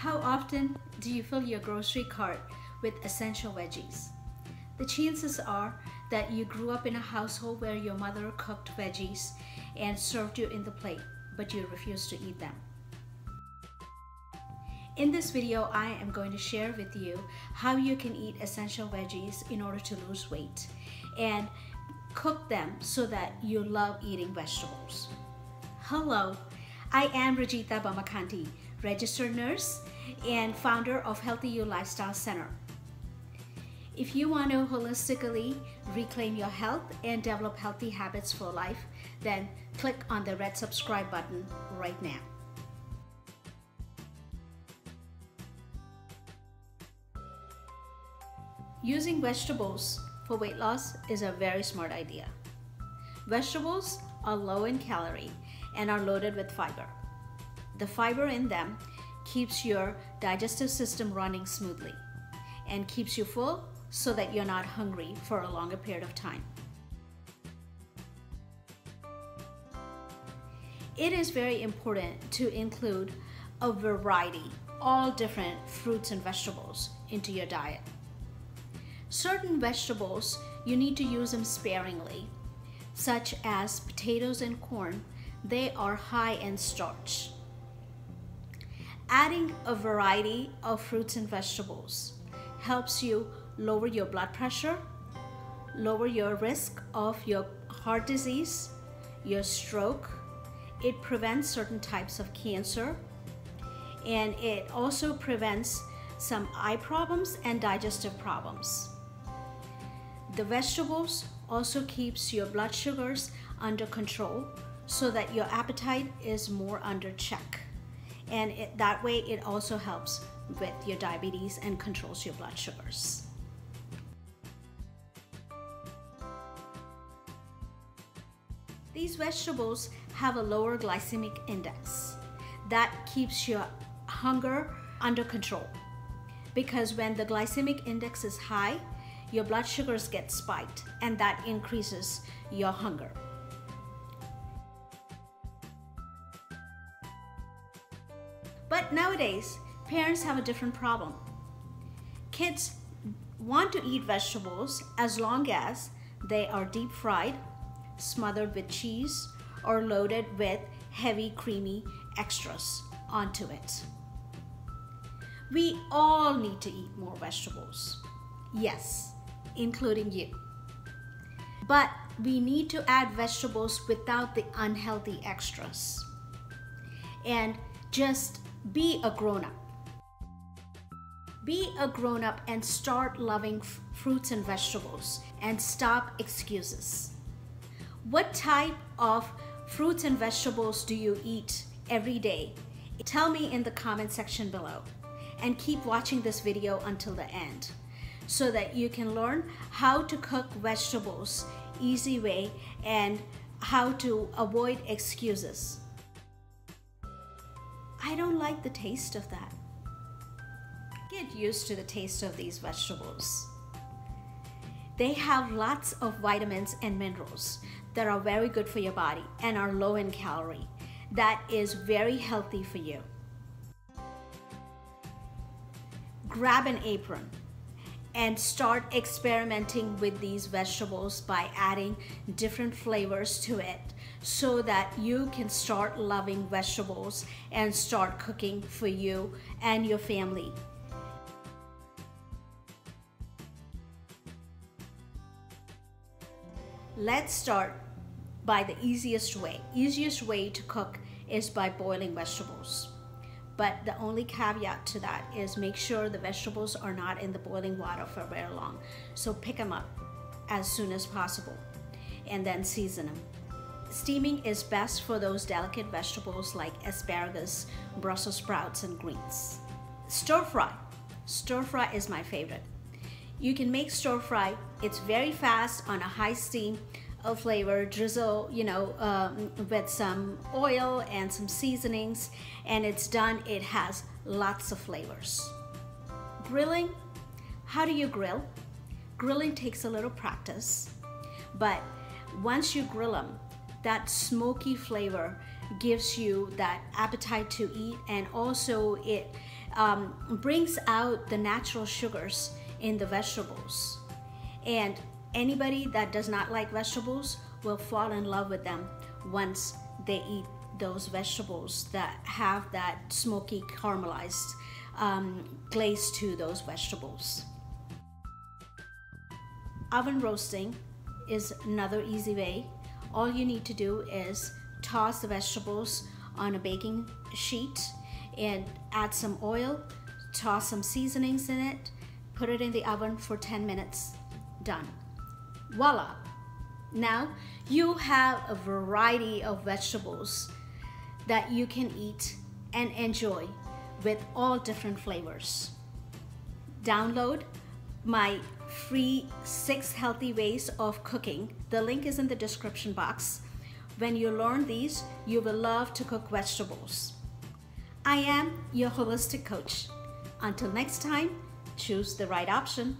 How often do you fill your grocery cart with essential veggies? The chances are that you grew up in a household where your mother cooked veggies and served you in the plate, but you refused to eat them. In this video, I am going to share with you how you can eat essential veggies in order to lose weight and cook them so that you love eating vegetables. Hello, I am Rajitha Bommakanti, registered nurse and founder of Healthiest Lifestyle Center. If you want to holistically reclaim your health and develop healthy habits for life, then click on the red subscribe button right now. Using vegetables for weight loss is a very smart idea. Vegetables are low in calorie and are loaded with fiber. The fiber in them keeps your digestive system running smoothly and keeps you full so that you're not hungry for a longer period of time. It is very important to include a variety, all different fruits and vegetables into your diet. Certain vegetables, you need to use them sparingly, such as potatoes and corn. They are high in starch. Adding a variety of fruits and vegetables helps you lower your blood pressure, lower your risk of your heart disease, your stroke. It prevents certain types of cancer, and it also prevents some eye problems and digestive problems. The vegetables also keeps your blood sugars under control so that your appetite is more under check. And that way it also helps with your diabetes and controls your blood sugars. These vegetables have a lower glycemic index. That keeps your hunger under control, because when the glycemic index is high, your blood sugars get spiked and that increases your hunger. But nowadays, parents have a different problem. Kids want to eat vegetables as long as they are deep fried, smothered with cheese, or loaded with heavy, creamy extras onto it. We all need to eat more vegetables. Yes, including you. But we need to add vegetables without the unhealthy extras. And just be a grown-up. Be a grown-up and start loving fruits and vegetables and stop excuses. What type of fruits and vegetables do you eat every day? Tell me in the comment section below, and keep watching this video until the end so that you can learn how to cook vegetables easy way and how to avoid excuses. I don't like the taste of that. Get used to the taste of these vegetables. They have lots of vitamins and minerals that are very good for your body and are low in calorie. That is very healthy for you. Grab an apron and start experimenting with these vegetables by adding different flavors to it so that you can start loving vegetables and start cooking for you and your family. Let's start by the easiest way. Easiest way to cook is by boiling vegetables. But the only caveat to that is make sure the vegetables are not in the boiling water for very long. So pick them up as soon as possible and then season them. Steaming is best for those delicate vegetables like asparagus, Brussels sprouts, and greens. Stir fry. Stir fry is my favorite. You can make stir fry. It's very fast on a high steam. A flavor, drizzle, with some oil and some seasonings, and it's done. It has lots of flavors. Grilling, how do you grill? Grilling takes a little practice, but once you grill them, that smoky flavor gives you that appetite to eat, and also it brings out the natural sugars in the vegetables. And anybody that does not like vegetables will fall in love with them once they eat those vegetables that have that smoky caramelized glaze to those vegetables. Oven roasting is another easy way. All you need to do is toss the vegetables on a baking sheet and add some oil, toss some seasonings in it, put it in the oven for 10 minutes. Done. Voila! Now you have a variety of vegetables that you can eat and enjoy with all different flavors. Download my free 6 healthy ways of cooking. The link is in the description box. When you learn these, you will love to cook vegetables. I am your holistic coach. Until next time, choose the right option.